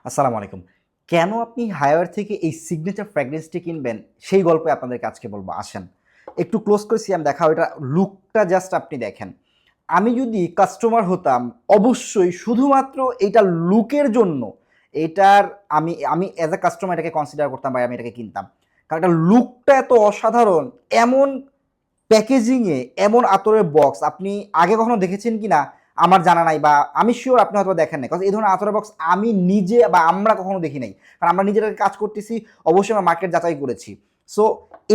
আসসালামু আলাইকুম। কেন আপনি হায়ার থেকে এই সিগনেচার ফ্র্যাগ্রেন্সটি কিনবেন? সেই গল্পই আপনাদেরকে আজকে বলব। আসেন। একটু ক্লোজ করে সিয়াম দেখাও, এটা লুকটা জাস্ট আপনি দেখেন। আমি যদি কাস্টমার হতাম, অবশ্যই শুধুমাত্র এইটার লুকের জন্য এটার আমি আমি অ্যাজ আ কাস্টমার এটাকে কনসিডার করতাম বা আমি এটাকে কিনতাম। কারণ এটার লুকটা এত অসাধারণ, এমন প্যাকেজিংয়ে, এমন আতরের বক্স আপনি আগে কখনো দেখেছেন কিনা আমার জানা নাই, বা আমি শিওর আপনি হয়তো দেখেন নাই। কারণ এই ধরনের আতরের বক্স আমি নিজে বা আমরা কখনো দেখি নাই। কারণ আমরা নিজেরা কাজ করতেছি, অবশ্যই আমরা মার্কেট যাচাই করেছি। সো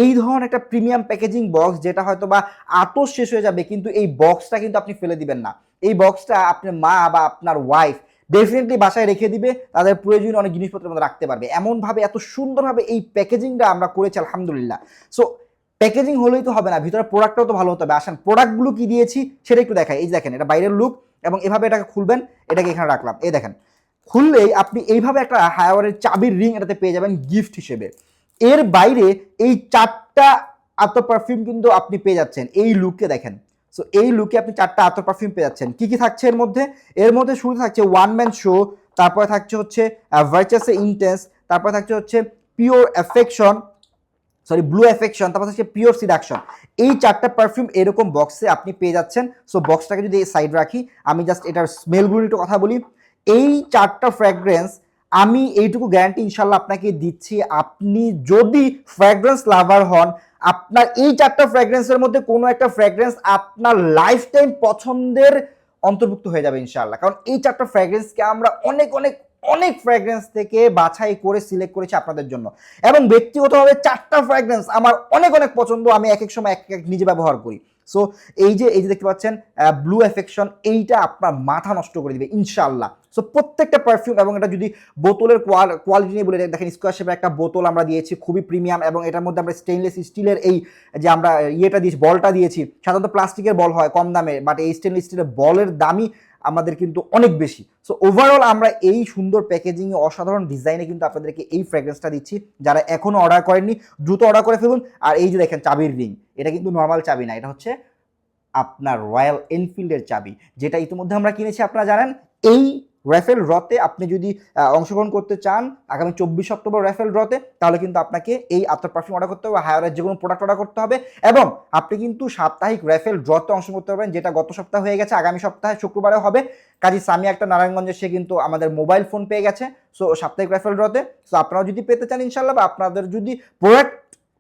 এই ধরনের একটা প্রিমিয়াম প্যাকেজিং বক্স যেটা হয়তো বা আতর শেষ হয়ে যাবে, কিন্তু এই বক্সটা কিন্তু আপনি ফেলে দিবেন না। এই বক্সটা আপনার মা বা আপনার ওয়াইফ ডেফিনেটলি বাসায় রেখে দিবে, তাদের প্রয়োজনীয় অনেক জিনিসপত্রের মধ্যে রাখতে পারবে। এমনভাবে এত সুন্দরভাবে এই প্যাকেজিংটা আমরা করেছি আলহামদুলিল্লাহ। সো প্যাকেজিং হলেই তো হবে না, ভিতরে প্রোডাক্টটাও তো ভালো হতে হবে। আসেন প্রোডাক্টগুলো কি দিয়েছি সেটা একটু দেখাই। এই যে দেখেন, এটা বাইরের লুক, এবং এভাবে এটাকে খুলবেন, এটাকে এখানে রাখলাম। এই দেখেন, খুললেই আপনি এইভাবে একটা হায়ারের চাবির রিং এটাতে পেয়ে যাবেন গিফট হিসেবে। এর বাইরে এই 4টা আতর পারফিউম কিন্তু আপনি পেয়ে যাচ্ছেন এই লুকে। দেখেন, সো এই লুকে আপনি 4টা আতর পারফিউম পেয়ে যাচ্ছেন। কি কি থাকছে এর মধ্যে? এর মধ্যে শুরুতে থাকছে ওয়ান ম্যান শো, তারপরে থাকছে হচ্ছে ভার্চাসে ইন্টেন্স, তারপরে থাকছে হচ্ছে পিওর অ্যাফেকশন, ব্লু অ্যাফেকশন, তারপর হচ্ছে পিওর সিডাকশন। এই 4টা পারফিউম এরকম বক্সে আপনি পেয়ে যাচ্ছেন। সো বক্সটাকে যদি সাইড রাখি, আমি জাস্ট এটার স্মেলগুলো একটু কথা বলি। এই 4টা ফ্র্যাগ্রেন্স আমি এইটুকু গ্যারান্টি ইনশাল্লাহ আপনাকে দিচ্ছি, আপনি যদি ফ্র্যাগ্রেন্স লাভার হন, আপনার এই 4টা ফ্র্যাগ্রেন্সের মধ্যে কোনো একটা ফ্র্যাগ্রেন্স আপনার লাইফ টাইম পছন্দের অন্তর্ভুক্ত হয়ে যাবে ইনশাল্লাহ। কারণ এই 4টা ফ্র্যাগ্রেন্সকে আমরা অনেক অনেক অনেক ফ্র্যাগ্রেন্স থেকে বাছাই করে সিলেক্ট করেছি আপনাদের জন্য। এবং ব্যক্তিগতভাবে 4টা ফ্র্যাগ্রেন্স আমার অনেক অনেক পছন্দ, আমি এক এক সময় এক এক নিজে ব্যবহার করি। সো এই যে দেখতে পাচ্ছেন ব্লু অ্যাফেকশন, এইটা আপনার মাথা নষ্ট করে দিবে ইনশাআল্লাহ। সো প্রত্যেকটা পারফিউম, এবং এটা যদি বোতলের কোয়ালিটি নিয়ে বলে দেখেন, স্কোয়ার শেপের একটা বোতল আমরা দিয়েছি, খুবই প্রিমিয়াম, এবং এটার মধ্যে আমরা স্টেনলেস স্টিলের এই যে আমরা ইয়েটা দিয়েছি, বলটা দিয়েছি। সাধারণত প্লাস্টিকের বল হয় কম দামে, বাট এই স্টেনলেস স্টিলের বলের দামই আমাদের কিন্তু অনেক বেশি। সো ওভারঅল আমরা এই সুন্দর প্যাকেজিংয়ে, অসাধারণ ডিজাইনে কিন্তু আপনাদেরকে এই ফ্র্যাগ্রেন্সটা দিচ্ছি। যারা এখনো অর্ডার করেননি দ্রুত অর্ডার করে ফেলুন। আর এই যে দেখেন চাবির রিং, এটা কিন্তু নর্মাল চাবি না, এটা হচ্ছে আপনার রয়্যাল এনফিল্ডের চাবি, যেটা ইতিমধ্যে আমরা কিনেছি আপনারা জানেন। এই র্যাফেল ড্রতে আপনি যদি অংশগ্রহণ করতে চান আগামী 24 অক্টোবর র্যাফেল ড্রতে, তাহলে কিন্তু আপনাকে এই আতর পারফিউম অর্ডার করতে হবে, হায়ারের যে কোনো প্রোডাক্ট অর্ডার করতে হবে। এবং আপনি কিন্তু সাপ্তাহিক র্যাফেল ড্রতে অংশগ্রহণ করতে পারবেন, যেটা গত সপ্তাহ হয়ে গেছে, আগামী সপ্তাহে শুক্রবারে হবে। কাজী সামিয়া একটা নারায়ণগঞ্জে, সে কিন্তু আমাদের মোবাইল ফোন পেয়ে গেছে। সো সাপ্তাহিক র্যাফেল ড্রতে, সো আপনারাও যদি পেতে চান ইনশাল্লাহ, বা আপনাদের যদি প্রোডাক্ট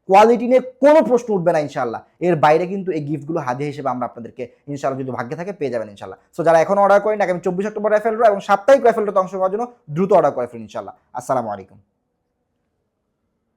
কোয়ালিটি নিয়ে কোনো প্রশ্ন উঠবে না ইনশাল্লাহ, এর বাইরে কিন্তু এই গিফটগুলো হাদিয়া হিসেবে আমরা আপনাদেরকে ইনশাল্লাহ, যদি ভাগ্যে থাকে, পেয়ে যাবেন ইনশাল্লাহ। সো যারা এখন অর্ডার করেন, আগামী 24 অক্টোবর র্যাফেল ড্র এবং সাপ্তাহিক র্যাফেল ড্রতে অংশগ্রহণের জন্য দ্রুত অর্ডার করে ফেলুন ইনশাল্লাহ। আসসালামু আলাইকুম।